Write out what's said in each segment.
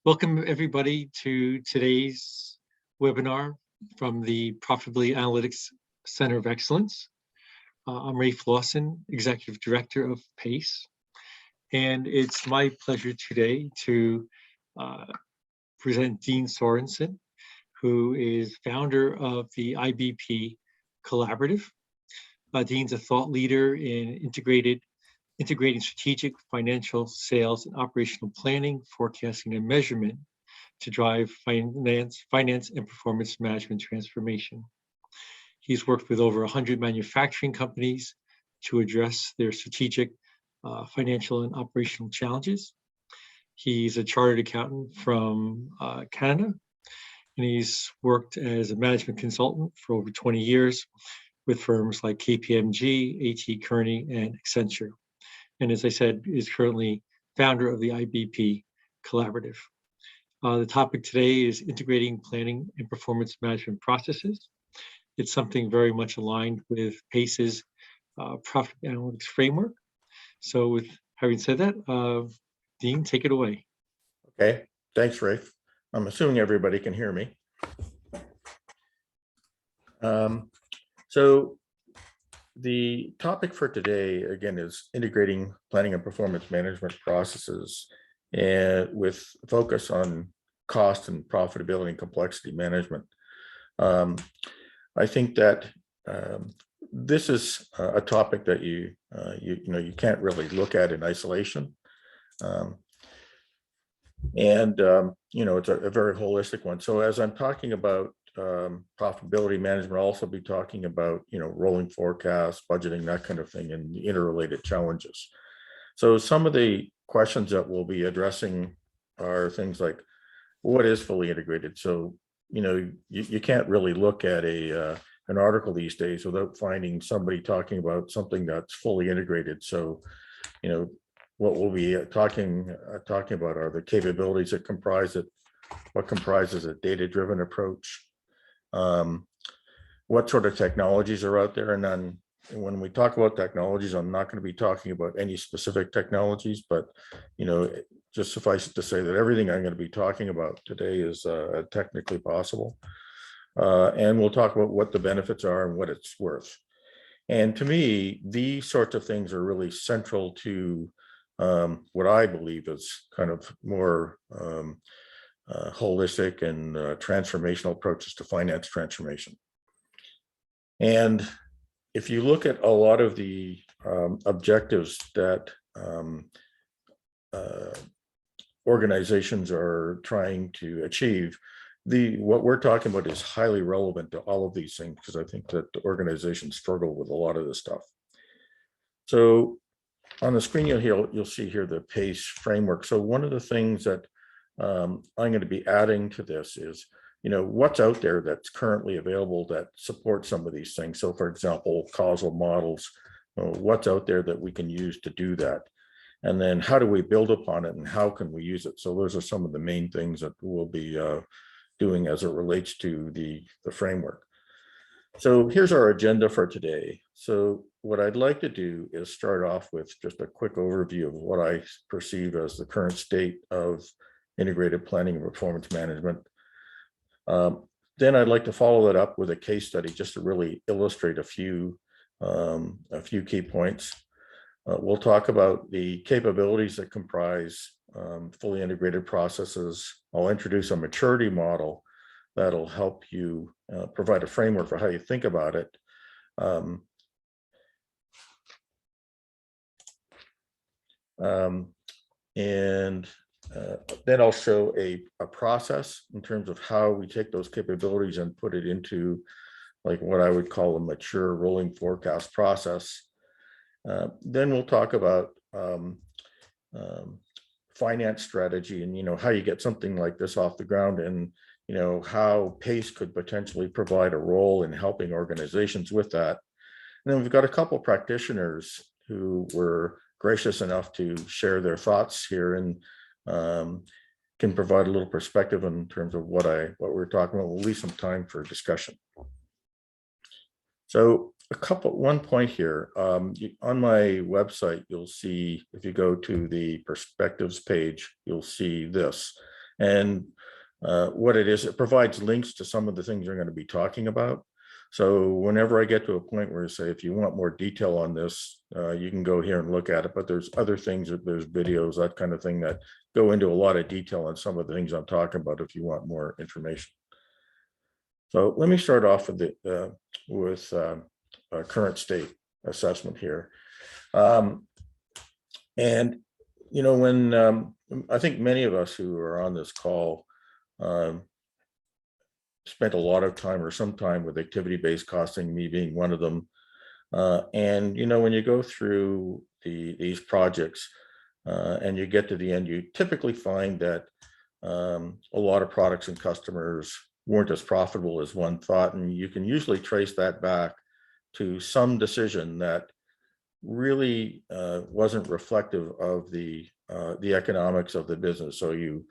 Welcome everybody to today's webinar from the Profitability Analytics Center of Excellence. I'm Rafe Lawson, Executive Director of PACE, and it's my pleasure today to present Dean Sorensen, who is founder of the IBP Collaborative. Dean's a thought leader in integrating strategic, financial, sales, and operational planning, forecasting, and measurement to drive finance and performance management transformation. He's worked with over 100 manufacturing companies to address their strategic, financial, and operational challenges. He's a chartered accountant from Canada, and he's worked as a management consultant for over 20 years with firms like KPMG, A.T. Kearney, and Accenture. And as I said, is currently founder of the IBP Collaborative. The topic today is integrating planning and performance management processes. It's something very much aligned with PACE's Profit Analytics framework. So with having said that, Dean, take it away. Okay, thanks, Rafe. I'm assuming everybody can hear me. So the topic for today, again, is integrating planning and performance management processes and with focus on cost and profitability and complexity management. I think that this is a topic that you can't really look at in isolation. It's a very holistic one. So as I'm talking about profitability management, I'll also be talking about, rolling forecasts, budgeting, that kind of thing, and the interrelated challenges. So some of the questions that we'll be addressing are things like, what is fully integrated? So, you can't really look at an article these days without finding somebody talking about something that's fully integrated. So, what we'll be talking about are the capabilities that comprise it, what comprises a data-driven approach, what sort of technologies are out there. And then when we talk about technologies, I'm not going to be talking about any specific technologies, but, just suffice it to say that everything I'm going to be talking about today is technically possible. And we'll talk about what the benefits are and what it's worth. And to me, these sorts of things are really central to what I believe is kind of more holistic and transformational approaches to finance transformation. And if you look at a lot of the objectives that organizations are trying to achieve, what we're talking about is highly relevant to all of these things, because I think that organizations struggle with a lot of this stuff. So on the screen, you'll see here the PACE framework. So one of the things that I'm going to be adding to this is, what's out there that's currently available that supports some of these things. So for example, causal models, what's out there that we can use to do that? And then how do we build upon it and how can we use it? So those are some of the main things that we'll be doing as it relates to the framework. So here's our agenda for today. So what I'd like to do is start off with just a quick overview of what I perceive as the current state of integrated planning and performance management. Then I'd like to follow that up with a case study just to really illustrate a few key points. We'll talk about the capabilities that comprise fully integrated processes. I'll introduce a maturity model that'll help you provide a framework for how you think about it. Then I'll show a process in terms of how we take those capabilities and put it into like what I would call a mature rolling forecast process. Then we'll talk about finance strategy and how you get something like this off the ground, and how PACE could potentially provide a role in helping organizations with that. And then we've got a couple practitioners who were gracious enough to share their thoughts here and can provide a little perspective in terms of what we're talking about. We'll leave some time for discussion. So one point here, on my website, you'll see, if you go to the perspectives page, you'll see this. And what it is, it provides links to some of the things we're going to be talking about. So whenever I get to a point where I say, if you want more detail on this, you can go here and look at it. But there's other things, there's videos, that kind of thing that go into a lot of detail on some of the things I'm talking about if you want more information. So let me start off with a current state assessment here. And, you know, when I think many of us who are on this call spent a lot of time or some time with activity-based costing, me being one of them. And, you know, when you go through these projects and you get to the end, you typically find that a lot of products and customers weren't as profitable as one thought. And you can usually trace that back to some decision that really wasn't reflective of the economics of the business. So you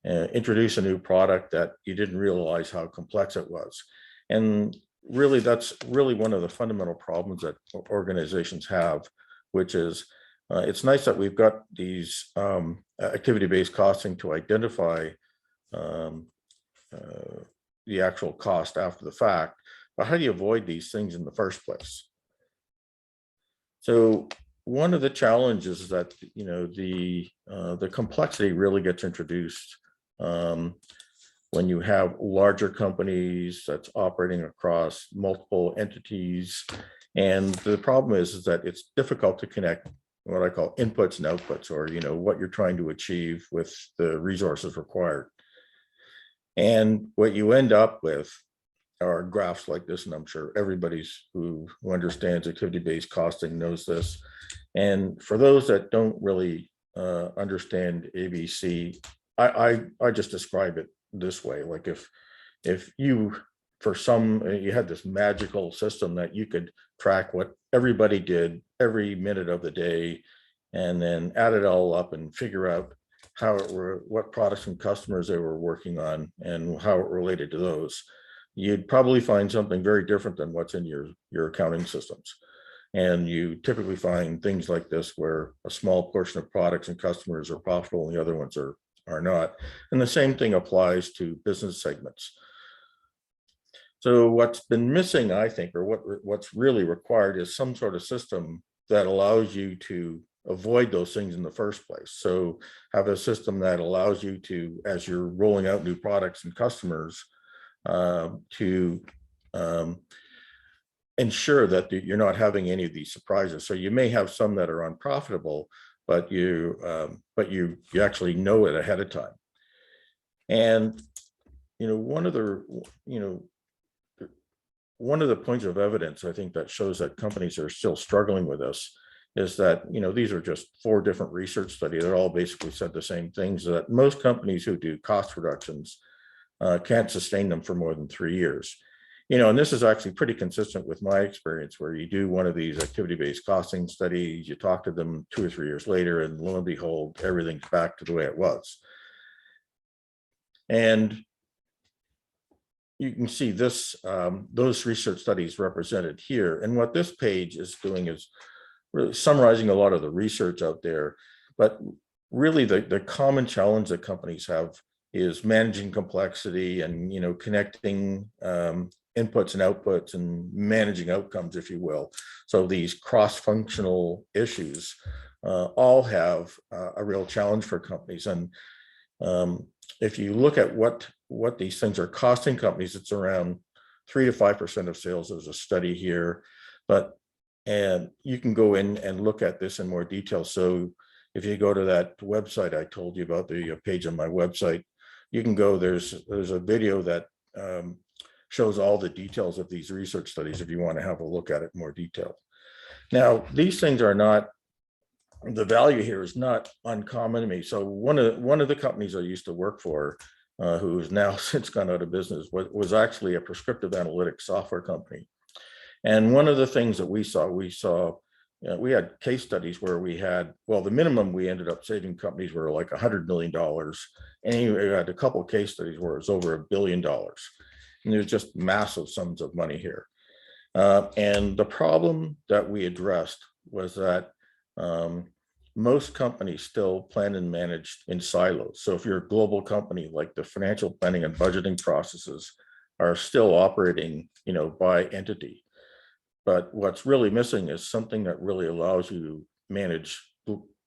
introduce a new product that you didn't realize how complex it was. And really, that's really one of the fundamental problems that organizations have, which is it's nice that we've got these activity-based costing to identify the actual cost after the fact, but how do you avoid these things in the first place? So one of the challenges is that, you know, the complexity really gets introduced when you have larger companies that's operating across multiple entities. And the problem is that it's difficult to connect what I call inputs and outputs, or, you know, what you're trying to achieve with the resources required. And what you end up with are graphs like this, and I'm sure everybody's who understands activity-based costing knows this. And for those that don't really understand ABC, I just describe it this way. Like if you, for some, you had this magical system that you could track what everybody did every minute of the day, and then add it all up and figure out how it were, what products and customers they were working on and how it related to those, you'd probably find something very different than what's in your accounting systems. And you typically find things like this where a small portion of products and customers are profitable and the other ones are not. And the same thing applies to business segments. So what's been missing, I think, or what's really required is some sort of system that allows you to avoid those things in the first place. So have a system that allows you to, as you're rolling out new products and customers, to ensure that you're not having any of these surprises. So you may have some that are unprofitable, but you actually know it ahead of time. And you know, one of the points of evidence I think that shows that companies are still struggling with this is that, you know, these are just 4 different research studies that all basically said the same things, that most companies who do cost reductions can't sustain them for more than 3 years. You know, and this is actually pretty consistent with my experience, where you do one of these activity-based costing studies, you talk to them 2 or 3 years later, and lo and behold, everything's back to the way it was. And you can see this, those research studies represented here. And what this page is doing is really summarizing a lot of the research out there. But really the common challenge that companies have is managing complexity and, you know, connecting inputs and outputs and managing outcomes, if you will. So these cross-functional issues all have a real challenge for companies. And if you look at what these things are costing companies, it's around 3 to 5% of sales. There's a study here, and you can go in and look at this in more detail. So if you go to that website I told you about, the page on my website, you can go, there's a video that shows all the details of these research studies if you want to have a look at it in more detail. Now, these things are not, the value here is not uncommon to me. So one of the companies I used to work for, who is now since gone out of business, was actually a prescriptive analytics software company. And one of the things that we saw, we had case studies where we had, well, the minimum we ended up saving companies were like $100 million. And we had a couple of case studies where it was over $1 billion. And there's just massive sums of money here. And the problem that we addressed was that most companies still plan and manage in silos. So if you're a global company, like the financial planning and budgeting processes are still operating, by entity. But what's really missing is something that really allows you to manage,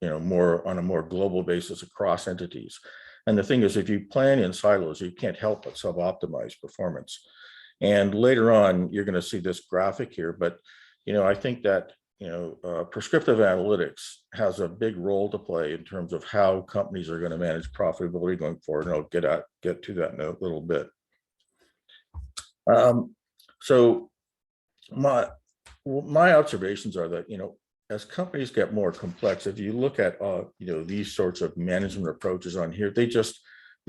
more on a more global basis across entities. And the thing is, if you plan in silos, you can't help but sub-optimize performance. And later on, you're going to see this graphic here, but I think that prescriptive analytics has a big role to play in terms of how companies are going to manage profitability going forward, and I'll get to that in a little bit. So my observations are that as companies get more complex, if you look at these sorts of management approaches on here, they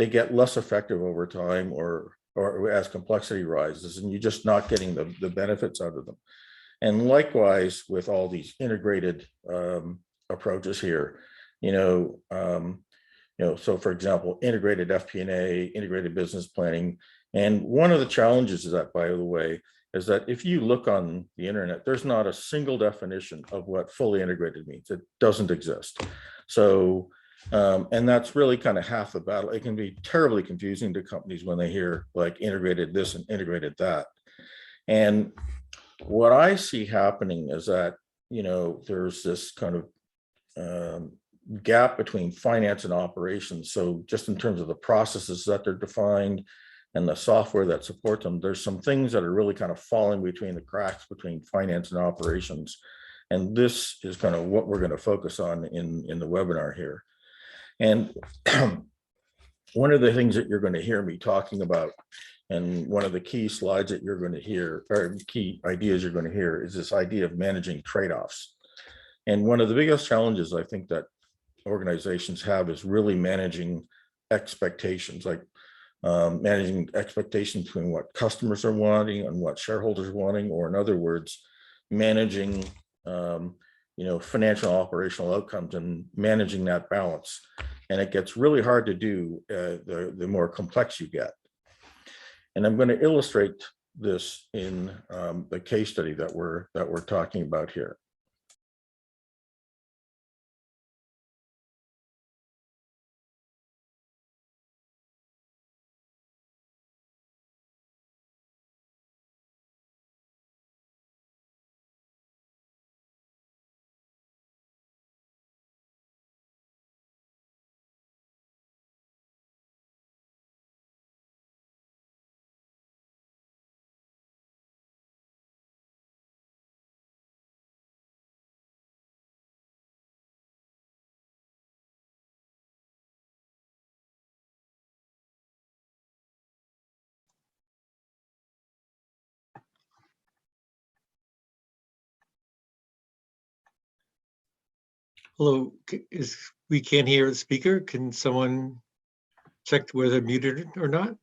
get less effective over time, or as complexity rises, and you're just not getting the benefits out of them. And likewise with all these integrated approaches here, so for example, integrated FP&A, integrated business planning. And one of the challenges is that, by the way, is that if you look on the internet, there's not a single definition of what fully integrated means. It doesn't exist. So, and that's really kind of half the battle. It can be terribly confusing to companies when they hear like integrated this and integrated that. And what I see happening is that, there's this kind of gap between finance and operations. So just in terms of the processes that they're defined and the software that supports them, there's some things that are really kind of falling between the cracks between finance and operations. And this is kind of what we're going to focus on in the webinar here. And one of the things that you're going to hear me talking about, and one of the key slides that you're going to hear, or key ideas you're going to hear, is this idea of managing trade-offs. And one of the biggest challenges I think that organizations have is really managing expectations, like managing expectations between what customers are wanting and what shareholders are wanting, or in other words, managing financial and operational outcomes and managing that balance. And it gets really hard to do the more complex you get. And I'm going to illustrate this in the case study that we're talking about here. Hello, we can't hear the speaker. Can someone check whether they're muted or not?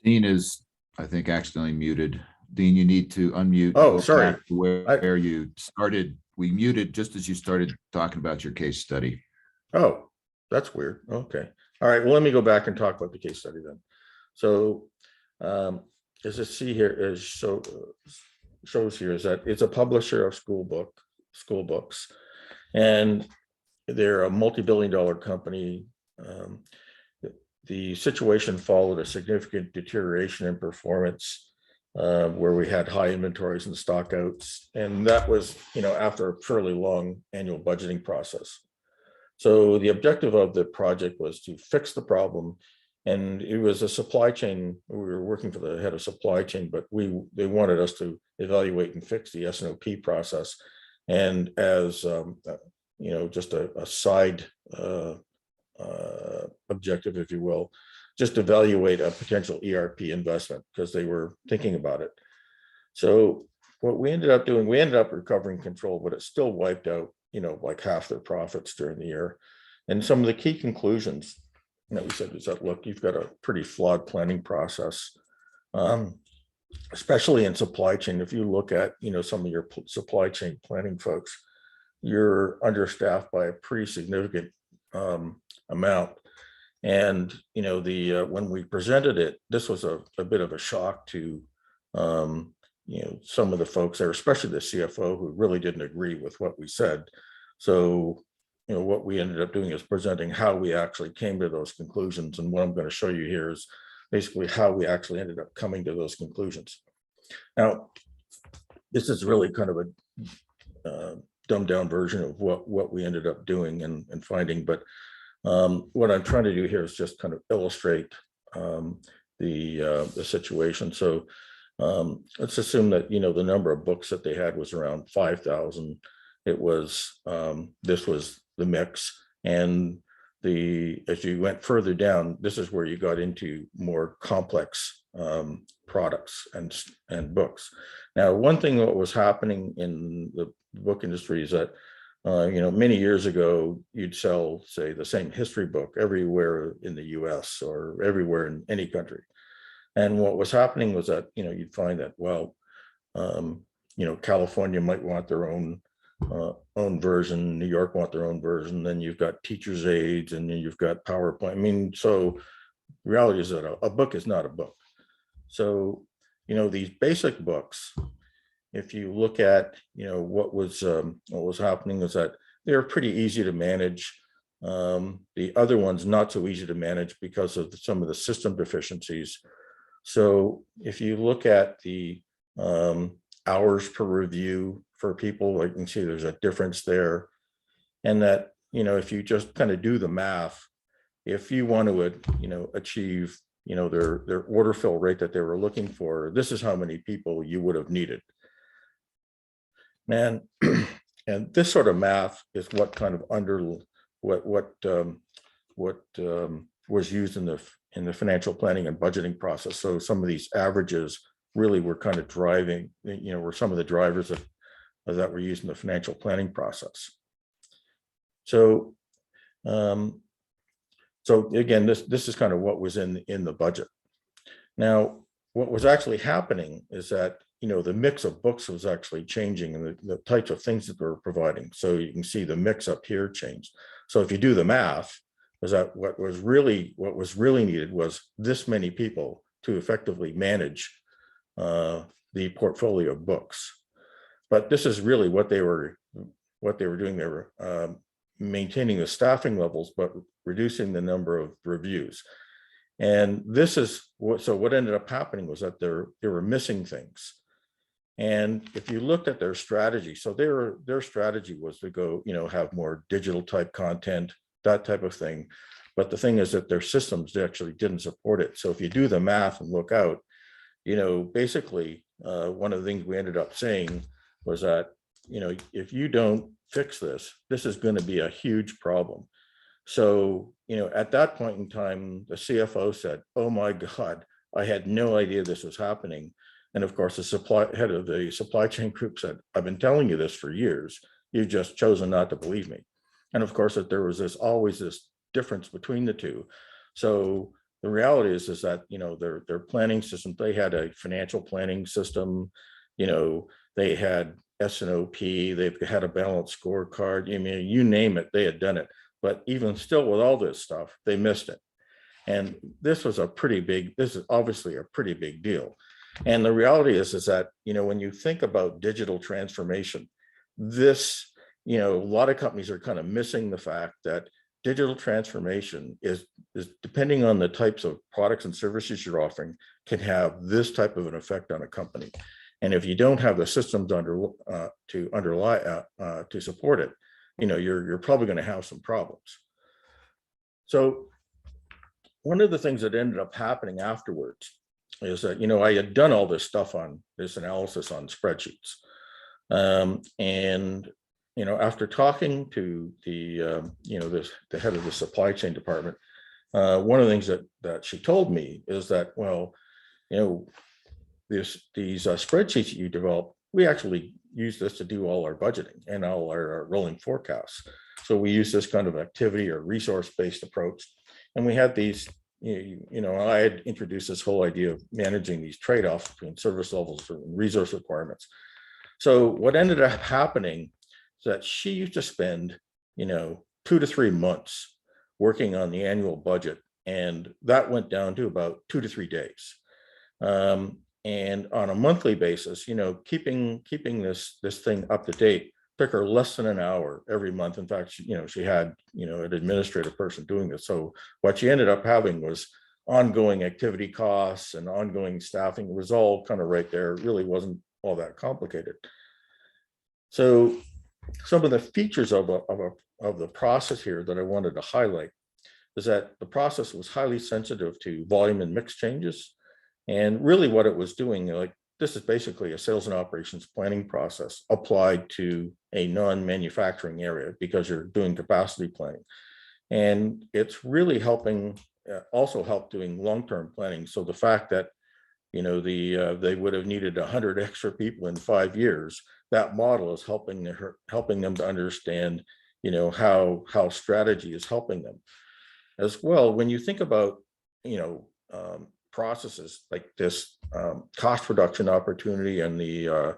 Dean is, I think, accidentally muted. Dean, you need to unmute. Oh, sorry. Where you started, we muted just as you started talking about your case study. Oh, that's weird. Okay. All right. Well, let me go back and talk about the case study then. So, as you see here, shows here is that it's a publisher of school books, and they're a multi-billion-dollar company. The situation followed a significant deterioration in performance, where we had high inventories and stockouts, and that was, after a fairly long annual budgeting process. So the objective of the project was to fix the problem, and it was a supply chain. We were working for the head of supply chain, but they wanted us to evaluate and fix the S&OP process, and as just a side objective, if you will, just evaluate a potential ERP investment because they were thinking about it. So what we ended up doing, we ended up recovering control, but it still wiped out, like half their profits during the year. And some of the key conclusions that we said is that, look, you've got a pretty flawed planning process, especially in supply chain. If you look at, some of your supply chain planning folks, you're understaffed by a pretty significant amount. And when we presented it, this was a bit of a shock to some of the folks there, especially the CFO, who really didn't agree with what we said. So what we ended up doing is presenting how we actually came to those conclusions. And what I'm going to show you here is basically how we actually ended up coming to those conclusions. Now, this is really kind of a dumbed down version of what we ended up doing and finding. But what I'm trying to do here is just kind of illustrate the situation. So let's assume that, the number of books that they had was around 5,000. It was, this was the mix. And as you went further down, this is where you got into more complex products and books. Now, one thing that was happening in the book industry is that, many years ago, you'd sell, say, the same history book everywhere in the US or everywhere in any country. And what was happening was that, you'd find that, well, California might want their own version, New York want their own version, then you've got teacher's aids, and then you've got PowerPoint. I mean, so the reality is that a book is not a book. So, these basic books, if you look at, what was happening is that they're pretty easy to manage. The other ones not so easy to manage because of some of the system deficiencies. So if you look at the hours per review for people, like you can see there's a difference there. And that, if you just kind of do the math, if you want to, achieve, their order fill rate that they were looking for, this is how many people you would have needed. And this sort of math is what kind of was used in the financial planning and budgeting process. So some of these averages really were kind of driving, were some of the drivers that were used in the financial planning process. So, again, this is kind of what was in the budget. Now, what was actually happening is that, the mix of books was actually changing, and the types of things that they were providing. So you can see the mix up here changed. So if you do the math, is that what was really needed was this many people to effectively manage the portfolio of books. But this is really what they were doing. They were maintaining the staffing levels, but reducing the number of reviews. And this is what ended up happening was that they were missing things. And if you looked at their strategy, so their strategy was to go, have more digital type content, that type of thing. But the thing is that their systems actually didn't support it. So if you do the math and look out, basically one of the things we ended up saying was that, if you don't fix this, this is going to be a huge problem. So, at that point in time, the CFO said, "Oh my God, I had no idea this was happening." And of course, the head of the supply chain group said, "I've been telling you this for years. You've just chosen not to believe me." And of course, that there was always this difference between the two. So the reality is that, their planning system, they had a financial planning system, they had S&OP, they've had a balanced scorecard, you name it, they had done it. But even still with all this stuff, they missed it. And this is obviously a pretty big deal. And the reality is that, when you think about digital transformation, this, a lot of companies are kind of missing the fact that digital transformation is depending on the types of products and services you're offering, can have this type of an effect on a company. And if you don't have the systems to support it, you're probably going to have some problems. So one of the things that ended up happening afterwards is that, I had done all this stuff on this analysis on spreadsheets. And, after talking to the head of the supply chain department, one of the things that she told me is that, well, these spreadsheets that you develop, we actually use this to do all our budgeting and all our rolling forecasts. So we use this kind of activity or resource-based approach. And we had these, I had introduced this whole idea of managing these trade-offs between service levels and resource requirements. So what ended up happening is that she used to spend, 2 to 3 months working on the annual budget. And that went down to about 2 to 3 days. And on a monthly basis, keeping this thing up to date took her less than an hour every month. In fact, she had, an administrative person doing this. So what she ended up having was ongoing activity costs and ongoing staffing. It was all kind of right there. It really wasn't all that complicated. So some of the features of the process here that I wanted to highlight is that the process was highly sensitive to volume and mix changes. And really what it was doing, like, this is basically a sales and operations planning process applied to a non-manufacturing area because you're doing capacity planning. And it's really helping, also help doing long-term planning. So the fact that, they would have needed 100 extra people in 5 years, that model is helping them to understand, how strategy is helping them. As well, when you think about, processes like this cost reduction opportunity and the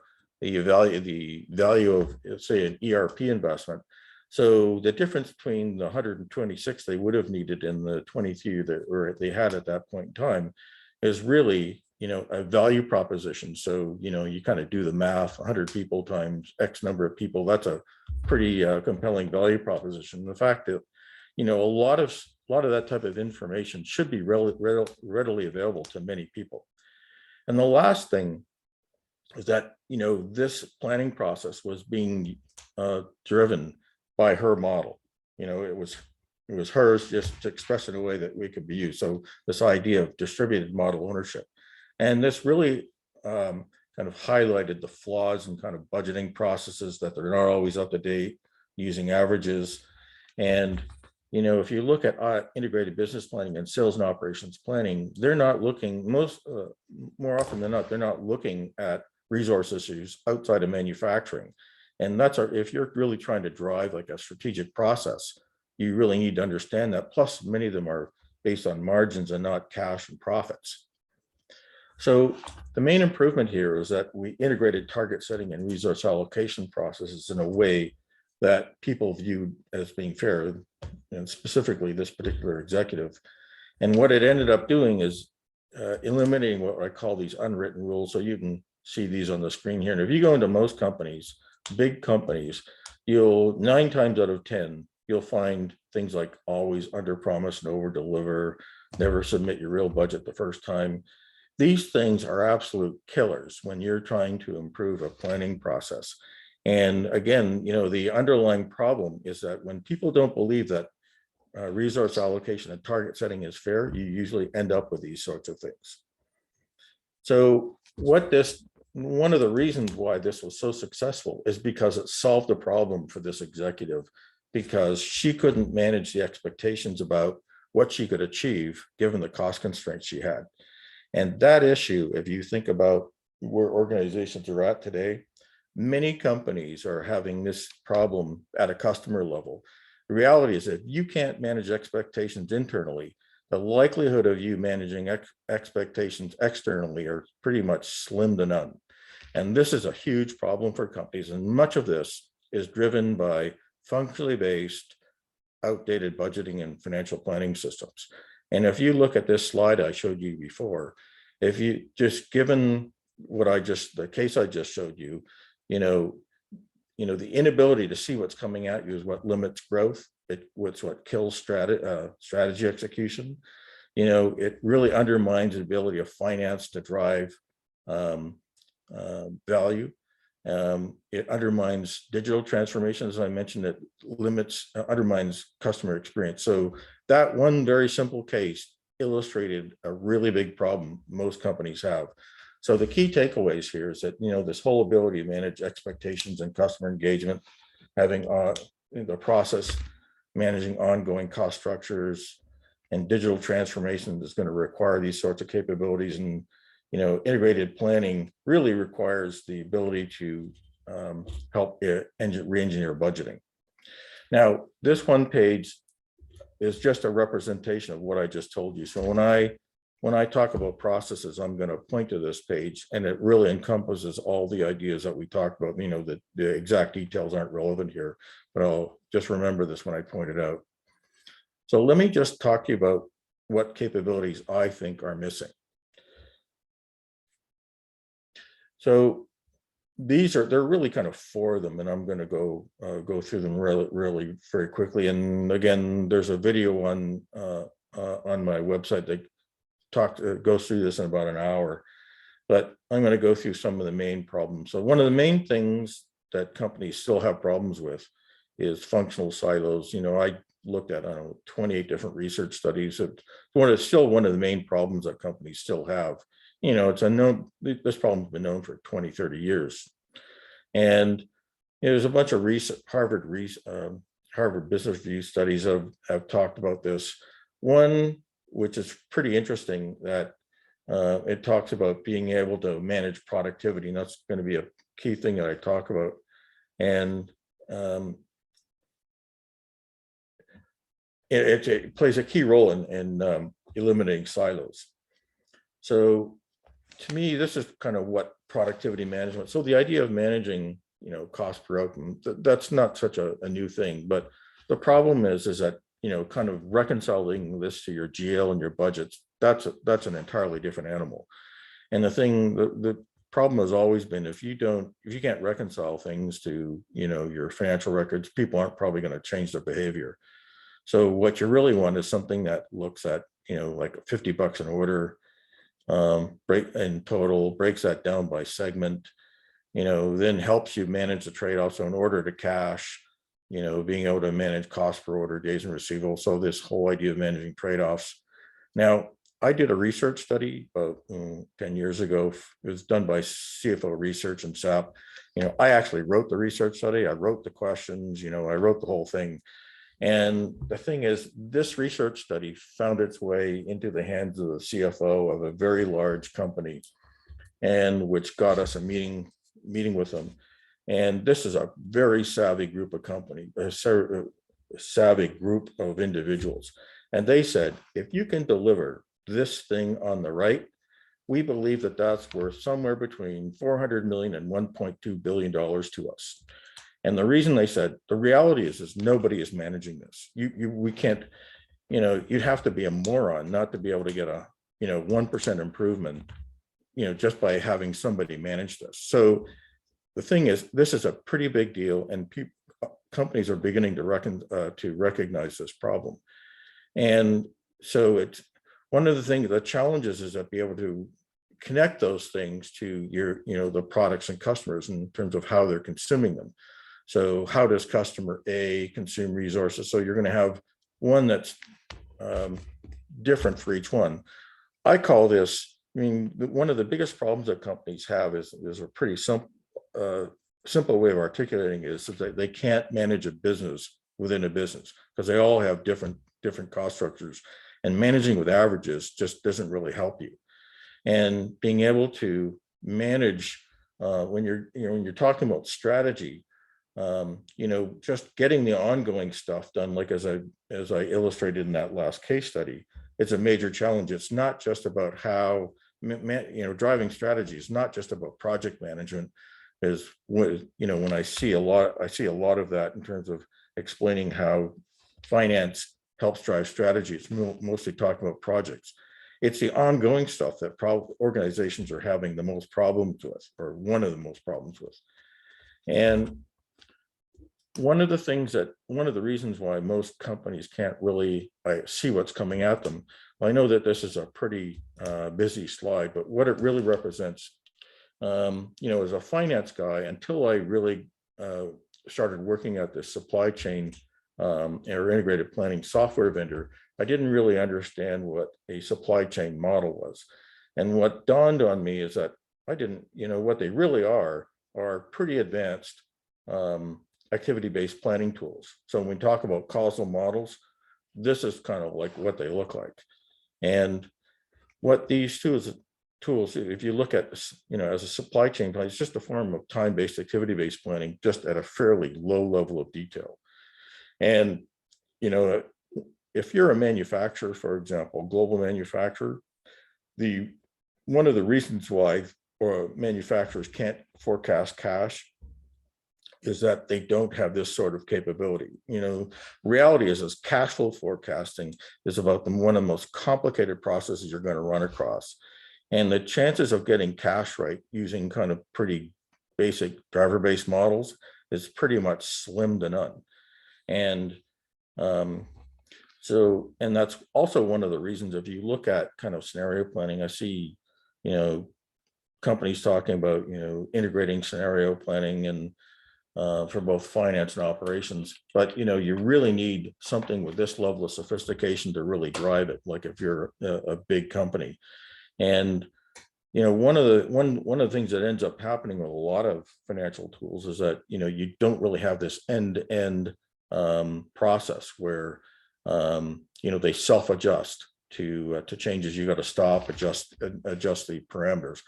value of, say, an ERP investment. So the difference between the 126 they would have needed and the 23 that they had at that point in time is really, a value proposition. So, you kind of do the math, 100 people times X number of people, that's a pretty compelling value proposition. The fact that, a lot of that type of information should be readily available to many people. And the last thing is that, this planning process was being driven by her model. It was hers, just to express it in a way that we could be used. So this idea of distributed model ownership. And this really kind of highlighted the flaws in kind of budgeting processes, that they're not always up to date, using averages. And if you look at integrated business planning and sales and operations planning, they're not looking, more often than not, they're not looking at resource issues outside of manufacturing. And if you're really trying to drive like a strategic process, you really need to understand that. Plus, many of them are based on margins and not cash and profits. So the main improvement here is that we integrated target setting and resource allocation processes in a way that people viewed as being fair, and specifically this particular executive. And what it ended up doing is eliminating what I call these unwritten rules. So you can see these on the screen here. And if you go into most companies, big companies, 9 times out of 10, you'll find things like always under promise and over deliver, never submit your real budget the first time. These things are absolute killers when you're trying to improve a planning process. And again, the underlying problem is that when people don't believe that resource allocation and target setting is fair, you usually end up with these sorts of things. So one of the reasons why this was so successful is because it solved a problem for this executive, because she couldn't manage the expectations about what she could achieve given the cost constraints she had. And that issue, if you think about where organizations are at today, many companies are having this problem at a customer level. The reality is that if you can't manage expectations internally, the likelihood of you managing expectations externally are pretty much slim to none. And this is a huge problem for companies. And much of this is driven by functionally based, outdated budgeting and financial planning systems. And if you look at this slide I showed you before, if you just given the case I just showed you, the inability to see what's coming at you is what limits growth. It's what kills strategy execution. It really undermines the ability of finance to drive value. It undermines digital transformation, as I mentioned. It undermines customer experience. So that one very simple case illustrated a really big problem most companies have. So the key takeaways here is that, this whole ability to manage expectations and customer engagement, having the process, managing ongoing cost structures, and digital transformation is going to require these sorts of capabilities. And, integrated planning really requires the ability to help re-engineer budgeting. Now, this one page is just a representation of what I just told you. So when I talk about processes, I'm going to point to this page, and it really encompasses all the ideas that we talked about. The exact details aren't relevant here, but I'll just remember this when I point it out. So let me just talk to you about what capabilities I think are missing. So they're really kind of four of them, and I'm going to go through them really very quickly. And again, there's a video on my website that goes through this in about an hour, but I'm going to go through some of the main problems. So one of the main things that companies still have problems with is functional silos. I looked at, I don't know, 28 different research studies. It's still one of the main problems that companies still have. It's unknown. This problem's been known for 20, 30 years. And there's a bunch of Harvard Business Review studies have talked about this. One, which is pretty interesting, that it talks about being able to manage productivity. And that's going to be a key thing that I talk about. And it plays a key role in eliminating silos. So to me, this is kind of what productivity management. So the idea of managing, cost per outcome, that's not such a new thing. But the problem is that, kind of reconciling this to your GL and your budgets, that's an entirely different animal. And the problem has always been, if you can't reconcile things to, your financial records, people aren't probably going to change their behavior. So what you really want is something that looks at, like $50 an order, break in total, breaks that down by segment, then helps you manage the trade-offs. So in order to cash, being able to manage cost per order, days and receivable. So this whole idea of managing trade-offs. Now, I did a research study about 10 years ago. It was done by CFO Research and SAP. I actually wrote the research study. I wrote the questions, I wrote the whole thing. And the thing is, this research study found its way into the hands of the CFO of a very large company, and which got us a meeting with them. And this is a very savvy group of savvy group of individuals. And they said, if you can deliver this thing on the right, we believe that that's worth somewhere between 400 million and 1.2 billion dollars to us. And the reason they said, the reality is nobody is managing this. We can't, you'd have to be a moron not to be able to get a 1% improvement, just by having somebody manage this. So the thing is, this is a pretty big deal, and companies are beginning to recognize this problem. And so it's one of the things, the challenges is that be able to connect those things to your, the products and customers in terms of how they're consuming them. So how does customer A consume resources? So you're going to have one that's different for each one. I call this, one of the biggest problems that companies have is a pretty simple way of articulating is that they can't manage a business within a business, because they all have different cost structures, and managing with averages just doesn't really help you. And being able to manage when you're talking about strategy, just getting the ongoing stuff done, like as I illustrated in that last case study, it's a major challenge. It's not just about how, driving strategy is not just about project management. Is when I see a lot of that in terms of explaining how finance helps drive strategy. It's mostly talking about projects. It's the ongoing stuff that organizations are having the most problems with, or one of the most problems with. And one of the reasons why most companies can't really see what's coming at them. I know that this is a pretty busy slide, but what it really represents, as a finance guy, until I really started working at this supply chain or integrated planning software vendor, I didn't really understand what a supply chain model was. And what dawned on me is that I didn't, what they really are pretty advanced activity-based planning tools. So when we talk about causal models, this is kind of like what they look like. And what these tools, if you look at, as a supply chain plan, it's just a form of time-based activity-based planning, just at a fairly low level of detail. And, if you're a manufacturer, for example, global manufacturer, one of the reasons why manufacturers can't forecast cash is that they don't have this sort of capability. Reality is cash flow forecasting is about one of the most complicated processes you're going to run across. And the chances of getting cash right using kind of pretty basic driver-based models is pretty much slim to none. And and that's also one of the reasons, if you look at kind of scenario planning, I see, companies talking about, integrating scenario planning and for both finance and operations, but you really need something with this level of sophistication to really drive it. Like if you're a big company, and one of the things that ends up happening with a lot of financial tools is that you don't really have this end-to-end process where they self-adjust to changes. You got to stop, adjust the parameters.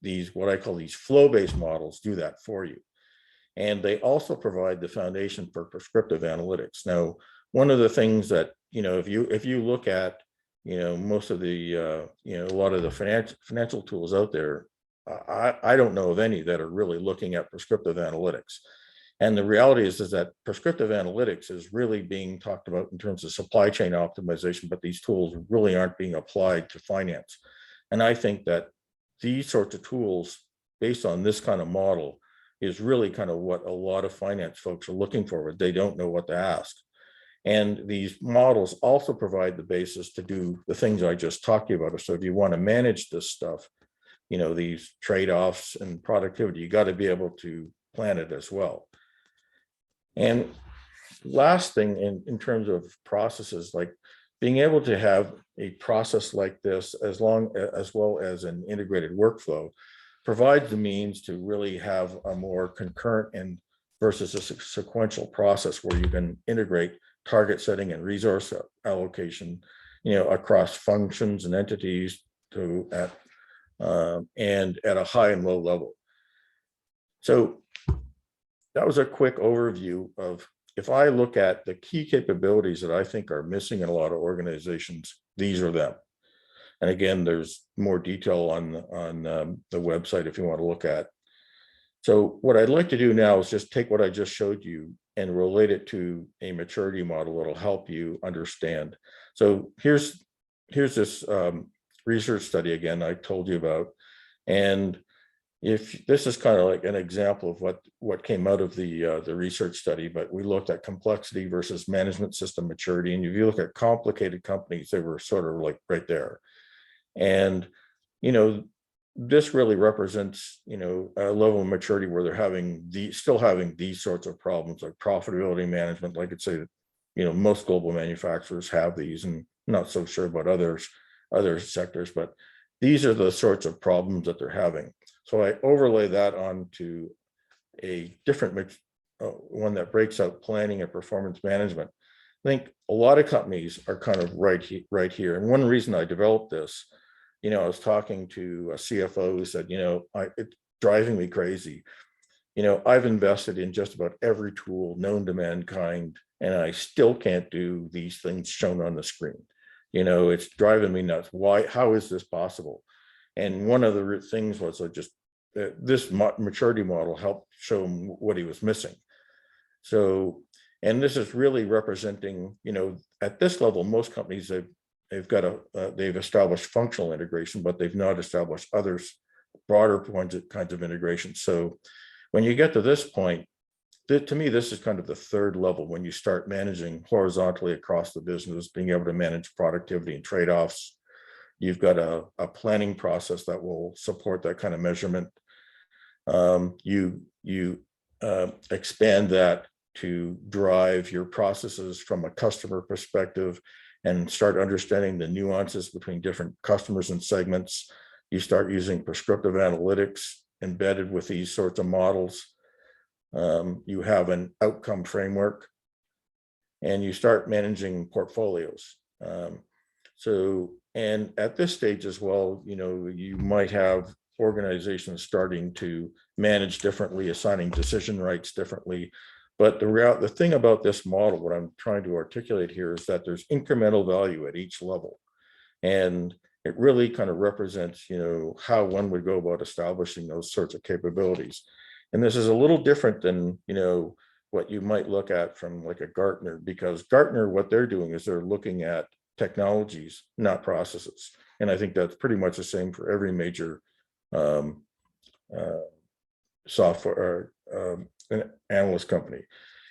These, what I call these flow-based models, do that for you. And they also provide the foundation for prescriptive analytics. Now, one of the things that, if you look at, most of the, a lot of the financial tools out there, I don't know of any that are really looking at prescriptive analytics. And the reality is that prescriptive analytics is really being talked about in terms of supply chain optimization, but these tools really aren't being applied to finance. And I think that these sorts of tools, based on this kind of model, is really kind of what a lot of finance folks are looking for. They don't know what to ask. And these models also provide the basis to do the things I just talked to you about. So if you want to manage this stuff, these trade-offs and productivity, you got to be able to plan it as well. And last thing in terms of processes, like being able to have a process like this, as well as an integrated workflow, provides the means to really have a more concurrent and versus a sequential process where you can integrate target setting and resource allocation, across functions and entities and at a high and low level. So that was a quick overview of, if I look at the key capabilities that I think are missing in a lot of organizations, these are them. And again, there's more detail on the website if you want to look at. So what I'd like to do now is just take what I just showed you and relate it to a maturity model that'll help you understand. So here's this research study again I told you about. And if this is kind of like an example of what came out of the research study, but we looked at complexity versus management system maturity. And if you look at complicated companies, they were sort of like right there. And, this really represents, a level of maturity where they're still having these sorts of problems like profitability management. Like I'd say that, most global manufacturers have these, and I'm not so sure about other sectors, but these are the sorts of problems that they're having. So I overlay that onto a different one that breaks out planning and performance management. I think a lot of companies are kind of right here. And one reason I developed this, I was talking to a CFO who said, it's driving me crazy. I've invested in just about every tool known to mankind, and I still can't do these things shown on the screen. It's driving me nuts. Why? How is this possible? And one of the things was this maturity model helped show him what he was missing. So, and this is really representing, at this level, most companies, they've established functional integration, but they've not established others, broader kinds of integration. So when you get to this point, to me, this is kind of the third level when you start managing horizontally across the business, being able to manage productivity and trade-offs. You've got a planning process that will support that kind of measurement. You expand that to drive your processes from a customer perspective and start understanding the nuances between different customers and segments. You start using prescriptive analytics embedded with these sorts of models. You have an outcome framework, and you start managing portfolios. And at this stage as well, you might have organizations starting to manage differently, assigning decision rights differently. But the thing about this model, what I'm trying to articulate here, is that there's incremental value at each level. And it really kind of represents, how one would go about establishing those sorts of capabilities. And this is a little different than, what you might look at from like a Gartner, because Gartner, what they're doing is they're looking at technologies, not processes. And I think that's pretty much the same for every major software an analyst company.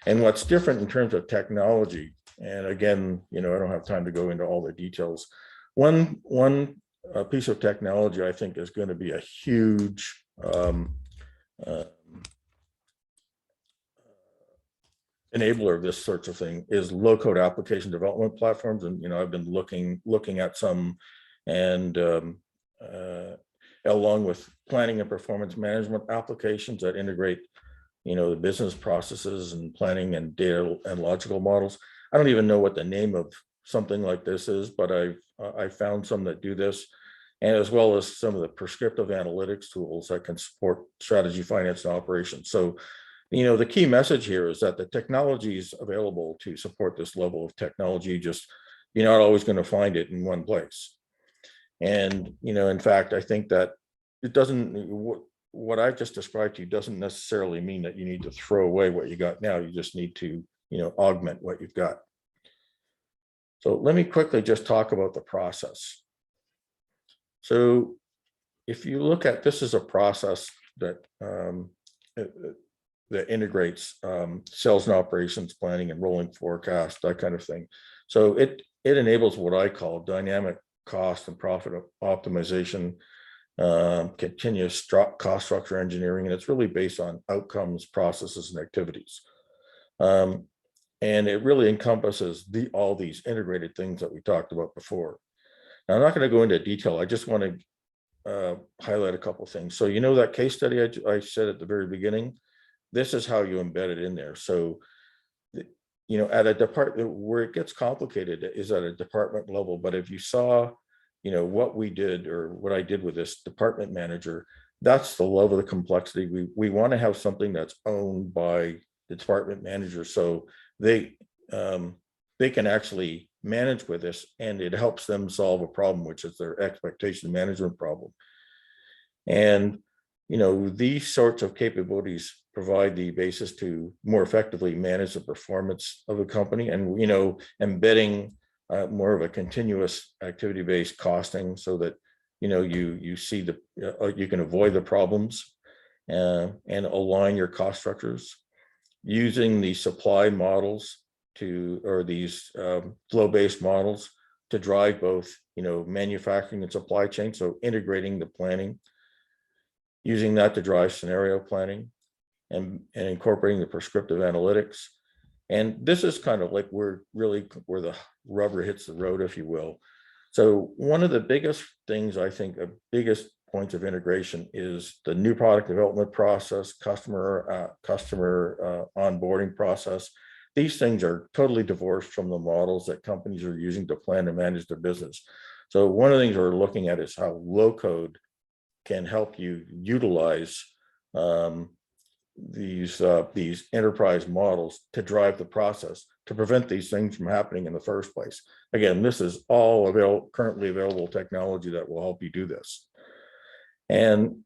And what's different in terms of technology, and again, I don't have time to go into all the details. One piece of technology I think is going to be a huge enabler of this sorts of thing is low-code application development platforms. And I've been looking at some, and along with planning and performance management applications that integrate the business processes and planning and data and logical models. I don't even know what the name of something like this is, but I found some that do this, and as well as some of the prescriptive analytics tools that can support strategy, finance, and operations. So, the key message here is that the technology is available to support this level of technology. Just you're not always going to find it in one place. And in fact, I think that it doesn't. What I've just described to you doesn't necessarily mean that you need to throw away what you got now. You just need to, augment what you've got. So let me quickly just talk about the process. So if you look at this is a process that that integrates sales and operations planning and rolling forecast, that kind of thing. So it enables what I call dynamic cost and profit optimization, continuous cost structure engineering, and it's really based on outcomes, processes, and activities. And it really encompasses all these integrated things that we talked about before. Now, I'm not going to go into detail. I just want to highlight a couple of things. So that case study I said at the very beginning, this is how you embed it in there. So at a department where it gets complicated is at a department level. But if you saw what we did or what I did with this department manager, that's the level of the complexity. We want to have something that's owned by the department manager, so they can actually manage with this, and it helps them solve a problem, which is their expectation management problem. And these sorts of capabilities provide the basis to more effectively manage the performance of a company, and embedding more of a continuous activity-based costing, so that you see you can avoid the problems and align your cost structures using the supply models or these flow-based models to drive both manufacturing and supply chain. So integrating the planning, using that to drive scenario planning, and incorporating the prescriptive analytics. And this is kind of like where the rubber hits the road, if you will. So one of the biggest things, I think, biggest points of integration is the new product development process, customer onboarding process. These things are totally divorced from the models that companies are using to plan and manage their business. So one of the things we're looking at is how low code can help you utilize these enterprise models to drive the process to prevent these things from happening in the first place. Again, this is all currently available technology that will help you do this. And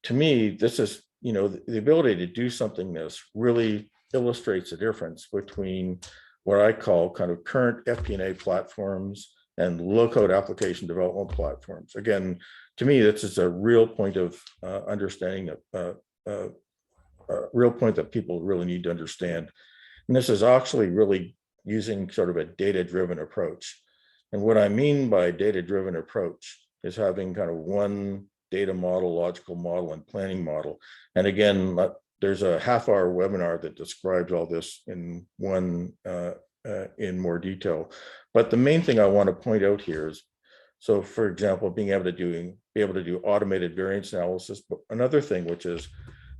to me, this is, the ability to do something this really illustrates the difference between what I call kind of current FP&A platforms and low-code application development platforms. Again, to me, this is a real point of understanding, a real point that people really need to understand. And this is actually really using sort of a data-driven approach. And what I mean by data-driven approach is having kind of one data model, logical model, and planning model. And again, there's a half-hour webinar that describes all this in more detail. But the main thing I want to point out here is, so for example, being able to do automated variance analysis. But another thing, which is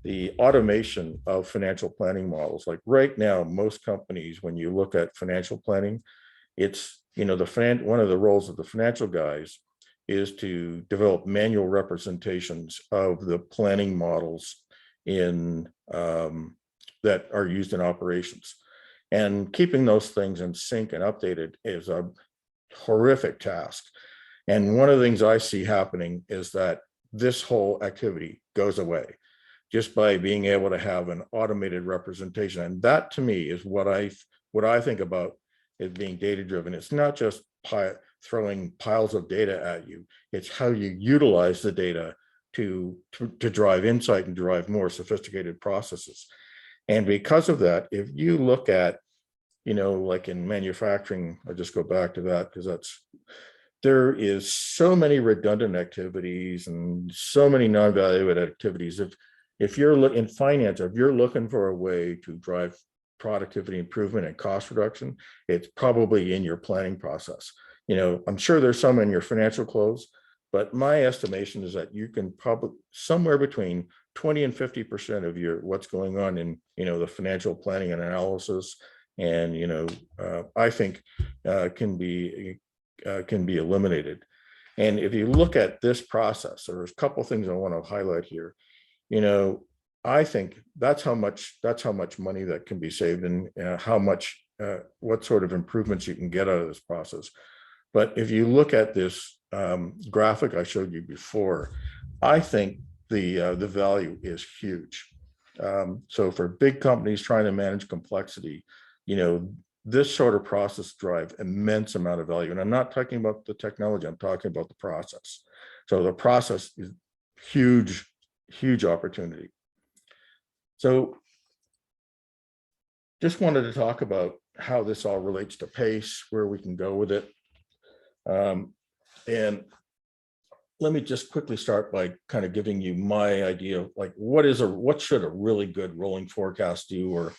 the automation of financial planning models. Like right now, most companies, when you look at financial planning, it's one of the roles of the financial guys is to develop manual representations of the planning models that are used in operations. And keeping those things in sync and updated is a horrific task. And one of the things I see happening is that this whole activity goes away just by being able to have an automated representation. And that, to me, is what I think about as being data-driven. It's not just throwing piles of data at you. It's how you utilize the data to drive insight and drive more sophisticated processes. And because of that, if you look at, like in manufacturing, I'll just go back to that because there is so many redundant activities and so many non-value-added activities. If you're in finance, if you're looking for a way to drive productivity improvement and cost reduction, it's probably in your planning process. I'm sure there's some in your financial close, but my estimation is that you can probably somewhere between 20 and 50% of what's going on in, the financial planning and analysis, and, I think can be eliminated. And if you look at this process, there's a couple of things I want to highlight here. I think that's how much money that can be saved, and what sort of improvements you can get out of this process. But if you look at this graphic I showed you before, I think the value is huge. So for big companies trying to manage complexity, this sort of process drive immense amount of value. And I'm not talking about the technology, I'm talking about the process. So the process is huge opportunity. So just wanted to talk about how this all relates to PACE, where we can go with it. And let me just quickly start by kind of giving you my idea of like, what should a really good rolling forecast do,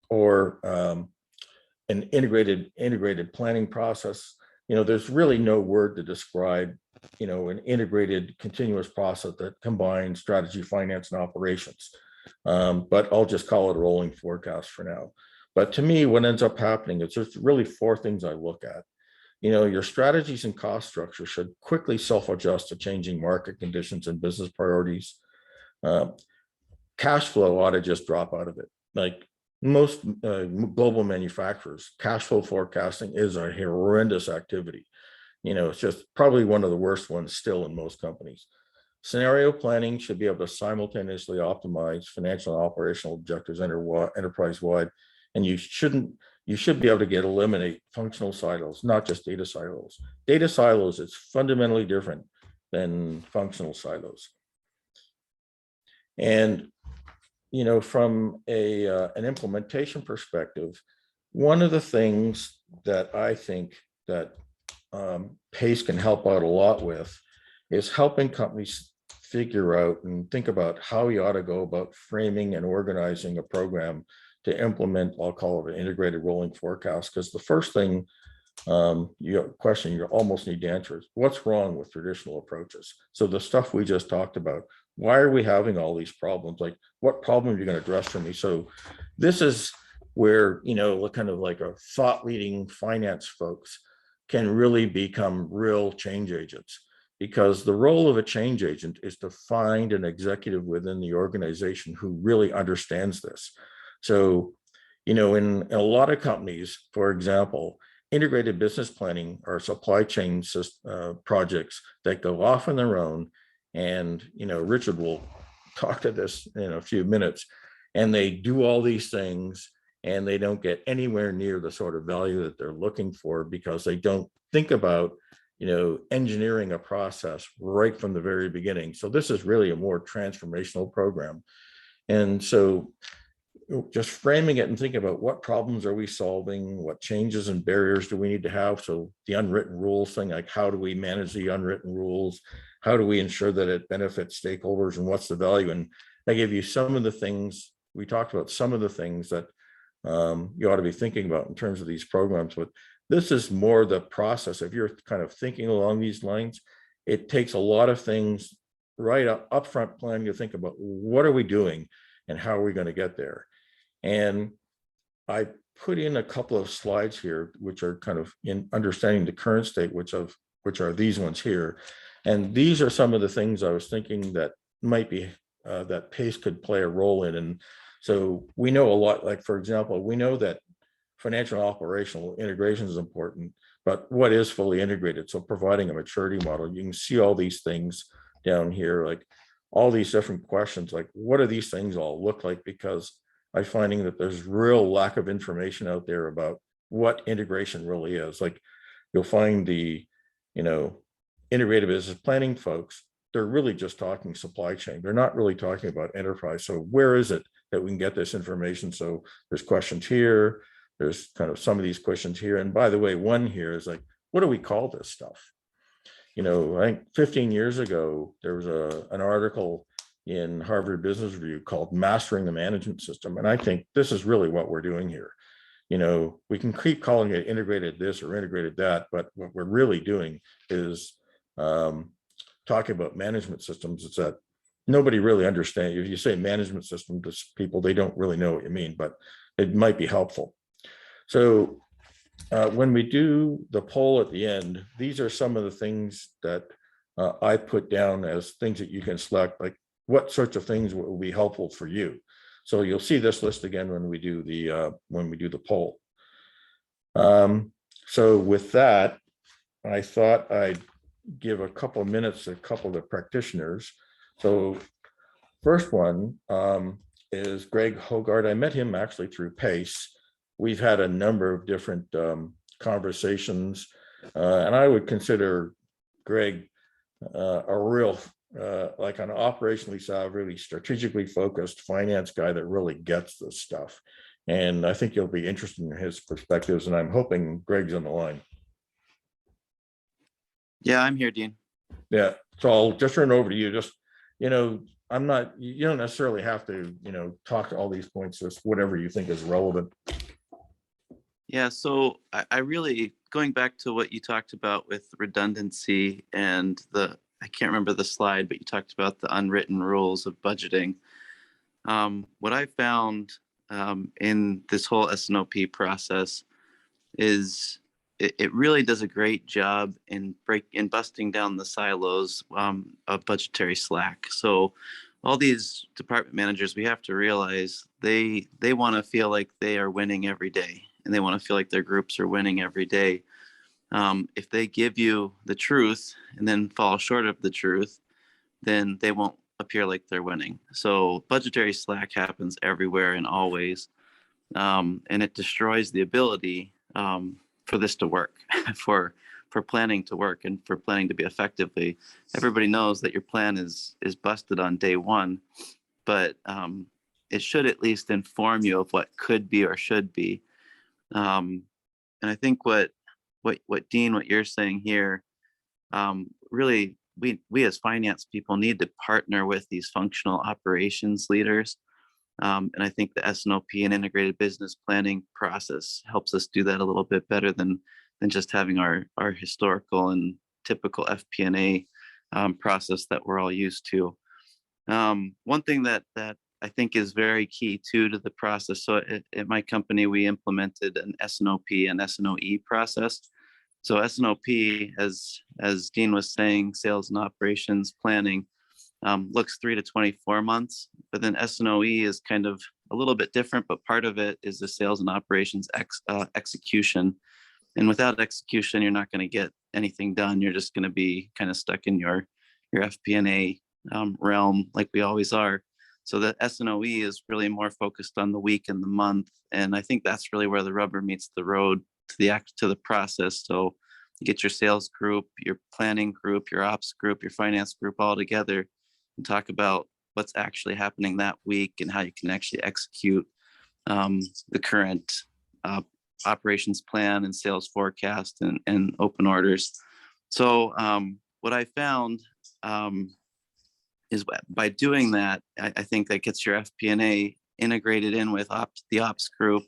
or an integrated planning process. There's really no word to describe, an integrated continuous process that combines strategy, finance, and operations. But I'll just call it a rolling forecast for now. But to me, what ends up happening is there's really four things I look at. Your strategies and cost structure should quickly self-adjust to changing market conditions and business priorities. Cash flow ought to just drop out of it. Like most global manufacturers, cash flow forecasting is a horrendous activity. It's just probably one of the worst ones still in most companies. Scenario planning should be able to simultaneously optimize financial and operational objectives enterprise-wide, and you should be able to eliminate functional silos, not just data silos. Data silos is fundamentally different than functional silos. And from an implementation perspective, one of the things that I think that PACE can help out a lot with is helping companies figure out and think about how you ought to go about framing and organizing a program to implement, I'll call it an integrated rolling forecast. Because the first thing question you almost need to answer is, what's wrong with traditional approaches? So the stuff we just talked about, why are we having all these problems? Like, what problem are you going to address for me? So this is where, kind of like a thought leading finance folks can really become real change agents, because the role of a change agent is to find an executive within the organization who really understands this. So, in a lot of companies, for example, integrated business planning or supply chain projects that go off on their own. And, Richard will talk to this in a few minutes, and they do all these things and they don't get anywhere near the sort of value that they're looking for, because they don't think about, engineering a process right from the very beginning. So this is really a more transformational program. And so just framing it and thinking about what problems are we solving, what changes and barriers do we need to have. So the unwritten rules thing, like how do we manage the unwritten rules? How do we ensure that it benefits stakeholders, and what's the value? And I gave you some of the things, we talked about some of the things that you ought to be thinking about in terms of these programs. But this is more the process. If you're kind of thinking along these lines, it takes a lot of things right up front planning to think about what are we doing and how are we going to get there. And I put in a couple of slides here, which are kind of in understanding the current state, which are these ones here. And these are some of the things I was thinking that might be that PACE could play a role in. And so we know a lot, like, for example, we know that financial and operational integration is important, but what is fully integrated? So providing a maturity model, you can see all these things down here, like all these different questions, like what do these things all look like? Because I'm finding that there's real lack of information out there about what integration really is. Like you'll find the, integrated business planning folks they're really just talking supply chain. They're not really talking about enterprise. So where is it that we can get this information? So there's questions here. There's kind of some of these questions here. And by the way, one here is like, what do we call this stuff? You know, I think 15 years ago, there was an article in Harvard Business Review called Mastering the Management System. And I think this is really what we're doing here. You know, we can keep calling it integrated this or integrated that, but what we're really doing is talking about management systems. It's that nobody really understands. If you say management system to people, they don't really know what you mean, but it might be helpful. So when we do the poll at the end, these are some of the things that I put down as things that you can select, like what sorts of things will be helpful for you. So you'll see this list again when we do the poll. So with that, I thought I'd give a couple of minutes to a couple of the practitioners. So first one is Greg Haggard. I met him actually through PACE. We've had a number of different conversations, and I would consider Greg a real, like an operationally savvy, really strategically focused finance guy that really gets this stuff. And I think you'll be interested in his perspectives, and I'm hoping Greg's on the line. Yeah, I'm here, Dean. Yeah, so I'll just turn it over to you. Just, you know, you don't necessarily have to, you know, talk to all these points, just whatever you think is relevant. Yeah, so I really, going back to what you talked about with redundancy and I can't remember the slide, but you talked about the unwritten rules of budgeting. What I found in this whole S&OP process is it really does a great job in busting down the silos of budgetary slack. So all these department managers, we have to realize they want to feel like they are winning every day, and they want to feel like their groups are winning every day. If they give you the truth and then fall short of the truth, then they won't appear like they're winning. So budgetary slack happens everywhere and always, and it destroys the ability for this to work, for planning to work and for planning to be effectively. Everybody knows that your plan is busted on day one, but it should at least inform you of what could be or should be. And I think what Dean, what you're saying here, really we as finance people need to partner with these functional operations leaders. And I think the S&OP and integrated business planning process helps us do that a little bit better than just having our historical and typical FP&A process that we're all used to. One thing that I think is very key too to the process. So at my company, we implemented an S&OP and S&OE process. So S&OP, as Dean was saying, sales and operations planning, looks 3 to 24 months, but then S&OE is kind of a little bit different, but part of it is the sales and operations execution. And without execution, you're not going to get anything done. You're just going to be kind of stuck in your FP&A realm like we always are. So the S&OE is really more focused on the week and the month. And I think that's really where the rubber meets the road to the process. So you get your sales group, your planning group, your ops group, your finance group all together and talk about what's actually happening that week and how you can actually execute the current operations plan and sales forecast and open orders. So what I found is by doing that, I think that gets your FP&A integrated in with the ops group.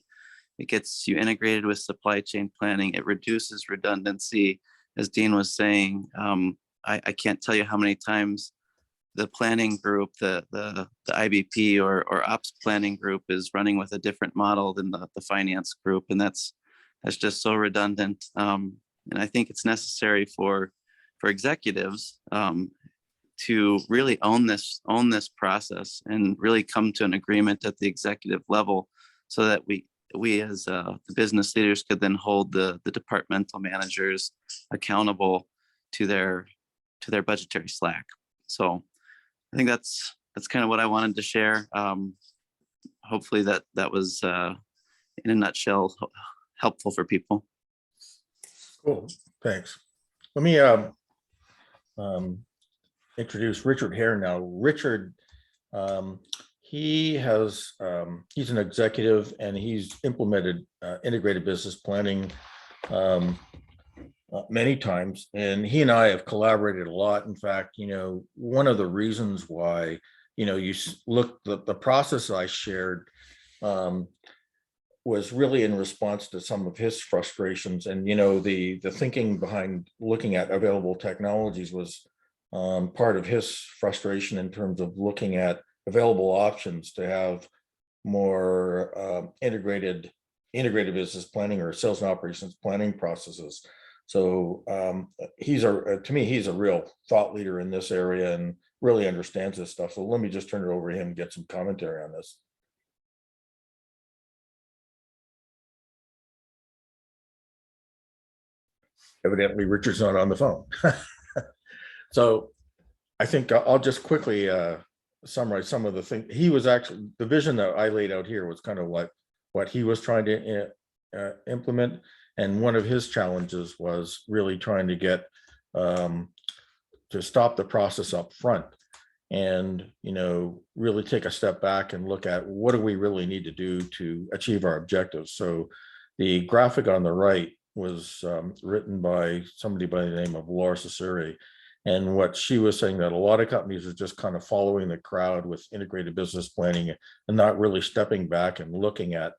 It gets you integrated with supply chain planning. It reduces redundancy. As Dean was saying, I can't tell you how many times the planning group, the IBP or ops planning group is running with a different model than the finance group. And that's just so redundant. And I think it's necessary for executives to really own this process and really come to an agreement at the executive level so that we as the business leaders could then hold the departmental managers accountable to their budgetary slack. So I think that's kind of what I wanted to share. Hopefully that was in a nutshell helpful for people. Cool, thanks. Let me introduce Richard Herrin now. Richard, he has, he's an executive and he's implemented integrated business planning many times, and he and I have collaborated a lot. In fact, one of the reasons why, you look, the process I shared was really in response to some of his frustrations. And, the thinking behind looking at available technologies was part of his frustration in terms of looking at available options to have more integrated business planning or sales and operations planning processes. So to me, he's a real thought leader in this area and really understands this stuff. So let me just turn it over to him and get some commentary on this. Evidently, Richard's not on the phone. So I think I'll just quickly summarize some of the things. He was actually, the vision that I laid out here was kind of what he was trying to implement. And one of his challenges was really trying to get to stop the process up front and, really take a step back and look at what do we really need to do to achieve our objectives. So the graphic on the right was written by somebody by the name of Laura Cesare. And what she was saying, that a lot of companies are just kind of following the crowd with integrated business planning and not really stepping back and looking at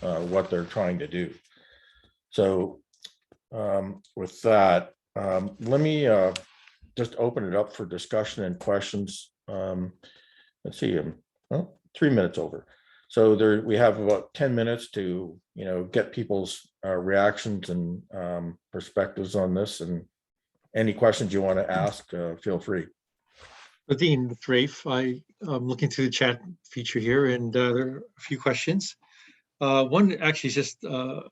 what they're trying to do. So with that, let me just open it up for discussion and questions. Let's see, 3 minutes over. So we have about 10 minutes to, get people's reactions and perspectives on this. And any questions you want to ask, feel free. Dean, Rafe, I'm looking through the chat feature here, and there are a few questions. One actually is just a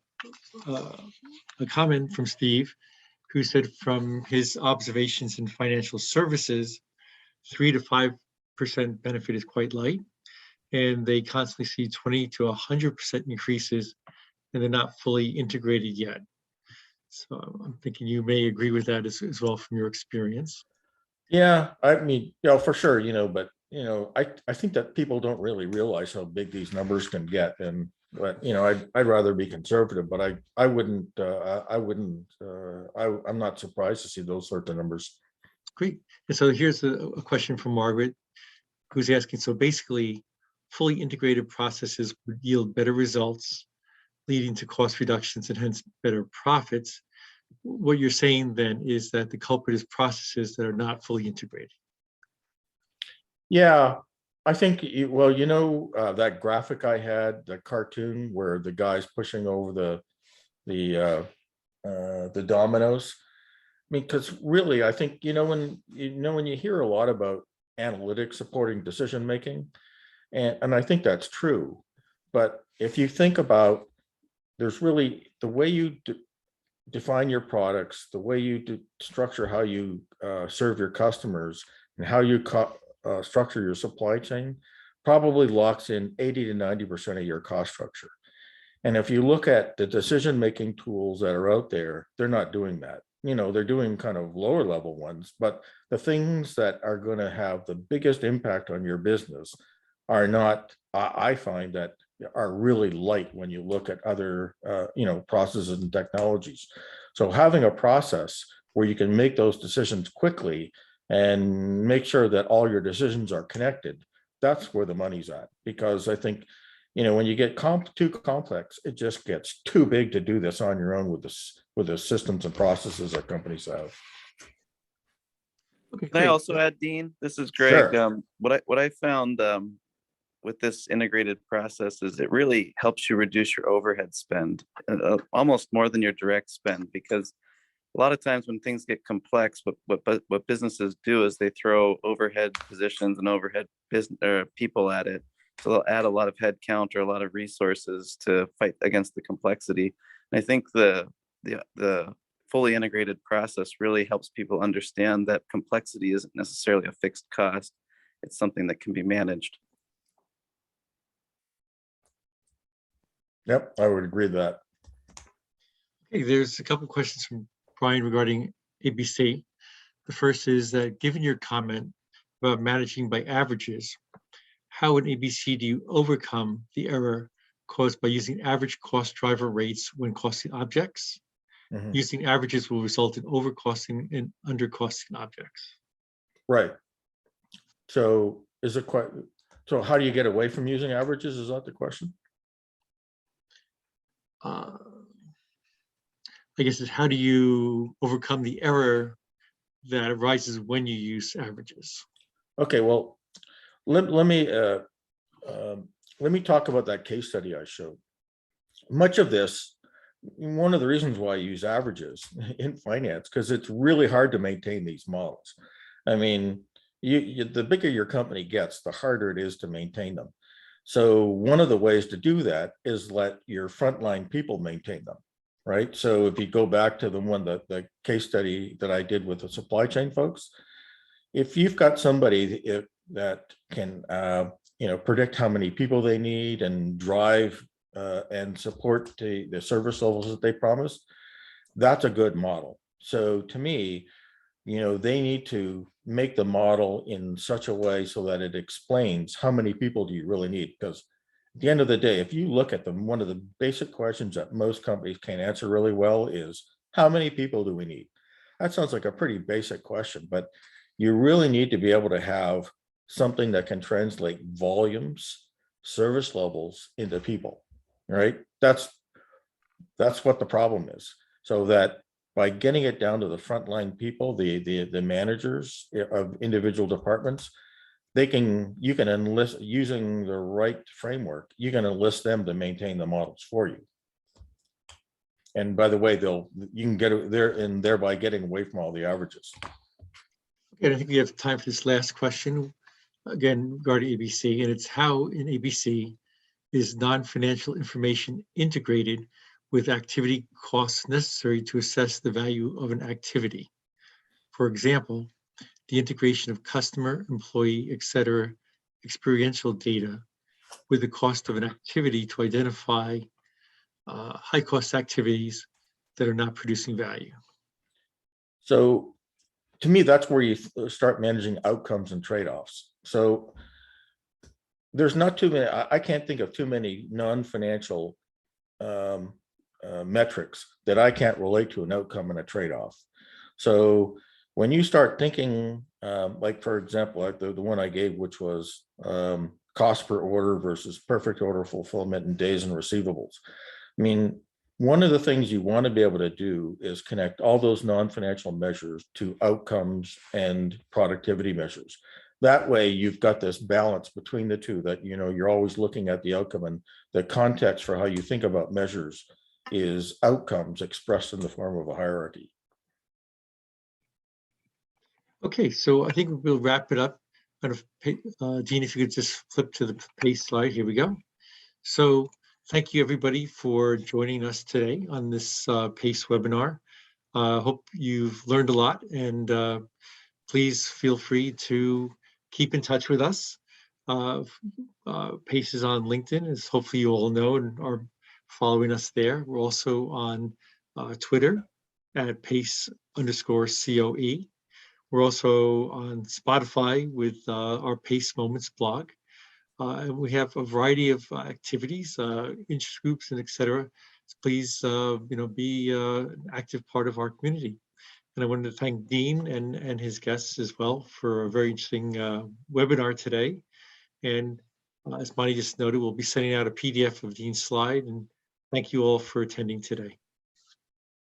comment from Steve, who said from his observations in financial services, 3 to 5% benefit is quite light, and they constantly see 20 to 100% increases, and they're not fully integrated yet. So I'm thinking you may agree with that as well from your experience. Yeah, I mean, for sure, but I think that people don't really realize how big these numbers can get. But I'd rather be conservative, but I'm not surprised to see those sorts of numbers. Great. And so here's a question from Margaret, who's asking, so basically fully integrated processes would yield better results, leading to cost reductions and hence better profits. What you're saying then is that the culprit is processes that are not fully integrated. Yeah, I think, that graphic I had, the cartoon where the guy's pushing over the dominoes. I mean, because really, I think, when you hear a lot about analytics supporting decision making, and I think that's true. But if you think about, there's really the way you define your products, the way you structure how you serve your customers, and how you structure your supply chain, probably locks in 80 to 90% of your cost structure. And if you look at the decision-making tools that are out there, they're not doing that. They're doing kind of lower level ones, but the things that are going to have the biggest impact on your business are not, I find that are really light when you look at other, processes and technologies. So having a process where you can make those decisions quickly and make sure that all your decisions are connected, that's where the money's at. Because I think, when you get too complex, it just gets too big to do this on your own with the systems and processes that companies have. Okay, Can I also add, Dean? This is Greg. Sure. What I found with this integrated process is it really helps you reduce your overhead spend, almost more than your direct spend, because a lot of times when things get complex, what businesses do is they throw overhead positions and overhead people at it. So they'll add a lot of head count or a lot of resources to fight against the complexity. And I think the fully integrated process really helps people understand that complexity isn't necessarily a fixed cost. It's something that can be managed. Yep, I would agree with that. Okay, there's a couple of questions from Brian regarding ABC. The first is that given your comment about managing by averages, how in ABC do you overcome the error caused by using average cost driver rates when costing objects? Mhm. Using averages will result in overcosting and undercosting objects. Right. So is it quite, so how do you get away from using averages? Is that the question? I guess it's how do you overcome the error that arises when you use averages? Okay, well, let me talk about that case study I showed. Much of this, one of the reasons why I use averages in finance, because it's really hard to maintain these models. I mean, the bigger your company gets, the harder it is to maintain them. So one of the ways to do that is let your frontline people maintain them, right? So if you go back to the case study that I did with the supply chain folks, if you've got somebody that can predict how many people they need and drive and support the service levels that they promise, that's a good model. So to me, they need to make the model in such a way so that it explains how many people do you really need. Because at the end of the day, if you look at them, one of the basic questions that most companies can't answer really well is, how many people do we need? That sounds like a pretty basic question, but you really need to be able to have something that can translate volumes, service levels into people, right? That's what the problem is. So that by getting it down to the frontline people, the managers of individual departments, you can enlist, using the right framework, you can enlist them to maintain the models for you. And by the way, you can get it there and thereby getting away from all the averages. And I think we have time for this last question, again, regarding ABC, and it's how in ABC is non-financial information integrated with activity costs necessary to assess the value of an activity. For example, the integration of customer, employee, etc. experiential data with the cost of an activity to identify high-cost activities that are not producing value. So to me, that's where you start managing outcomes and trade-offs. So there's not too many, I can't think of too many non-financial metrics that I can't relate to an outcome and a trade-off. So when you start thinking, like for example, like the one I gave, which was cost per order versus perfect order fulfillment and days and receivables. I mean, one of the things you want to be able to do is connect all those non-financial measures to outcomes and productivity measures. That way you've got this balance between the two, that you're always looking at the outcome, and the context for how you think about measures is outcomes expressed in the form of a hierarchy. Okay, so I think we'll wrap it up. Dean, if you could just flip to the PACE slide. Here we go. So thank you, everybody, for joining us today on this PACE webinar. Hope you've learned a lot, and please feel free to keep in touch with us. PACE is on LinkedIn, as hopefully you all know and are following us there. We're also on Twitter at PACE_COE. We're also on Spotify with our PACE Moments blog. And we have a variety of activities, interest groups, and etc. So please, be an active part of our community. And I wanted to thank Dean and his guests as well for a very interesting webinar today. And as Bonnie just noted, we'll be sending out a PDF of Dean's slide. And thank you all for attending today.